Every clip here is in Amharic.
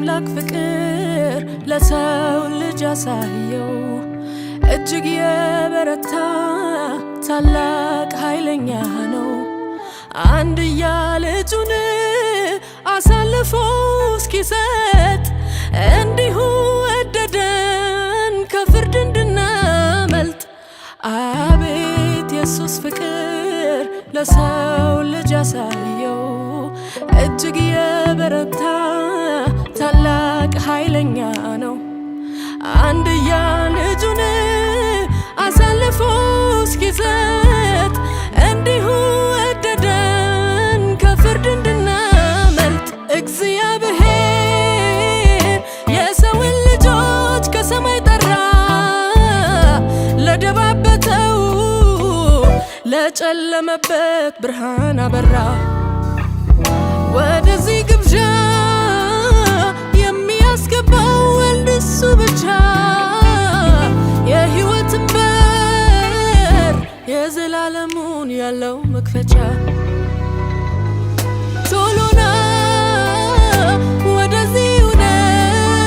የአምላክ ፍቅር ለሰው ልጅ ያሳየው እጅግ የበረታ ታላቅ ኃይለኛ ነው። አንድያ ልጁን አሳልፎ እስኪሰጥ እንዲሁ ወደደን ከፍርድ እንድናመልጥ። አቤት የኢየሱስ ፍቅር ለሰው ልጅ ያሳየው እጅግ የበረታ ታላቅ ኃይለኛ ነው። አንድያ ልጁን አሳልፎ እስኪሰጥ እንዲሁ ወደደን ከፍርድ እንድናመልጥ። እግዚአብሔር የሰውን ልጆች ከሰማይ ጠራ፣ ለደባበተው ለጨለመበት ብርሃን አበራ። ወደዚህ ግብዣ የሚያስገባው ወልድ እሱ ብቻ፣ የሕይወትን በር የዘላለሙን ያለው መክፈቻ። ቶሎና ወደዚህ እውነት፣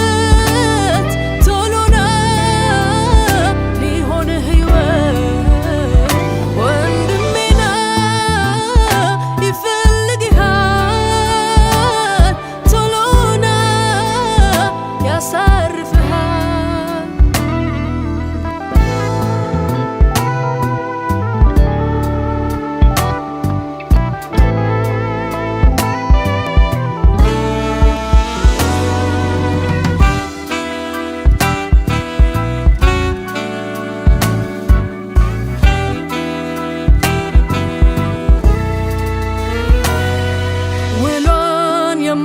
ቶሎና ሊሆን ሕይወት። ወንድሜና ይፈልግሃል፣ ቶሎና ያሳርፍሃል።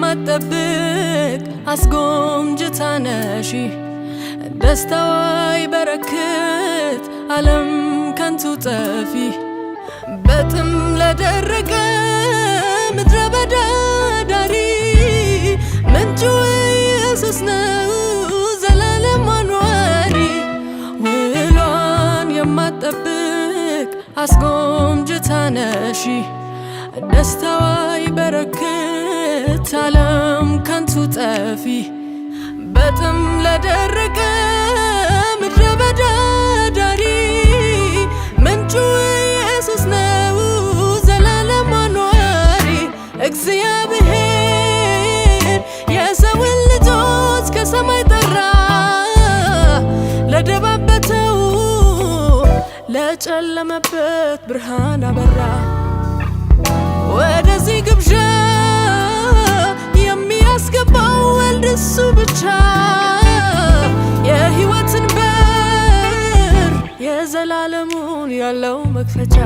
የማትጠብቅ አስጎምጅታ ነሽ፣ ደስታዋ ይበረክት ዓለም ከንቱ ጠፊ። በጥም ለደረቀ ምድረ በዳ ዳሪ ምንጩ ኢየሱስ ነው ዘላለም ኗሪ። ውሏን የማትጠብቅ አስጎምጅታ ነሽ፣ ደስታዋ ይበረክት ዓለም ከንቱ ጠፊ። በጥም ለደረቀ ምድረ በዳ ዳሪ ምንጩ ኢየሱስ ነው ዘላለም ኗሪ። እግዚአብሔር የሰውን ልጆች ከሰማይ ጠራ፣ ለደባበተው ለጨለመበት ብርሃን አበራ። ወደዚህ ግብዣ የሚያስገባው ወልድ እሱ ብቻ፣ የሕይወትን በር የዘላለሙን ያለው መክፈቻ።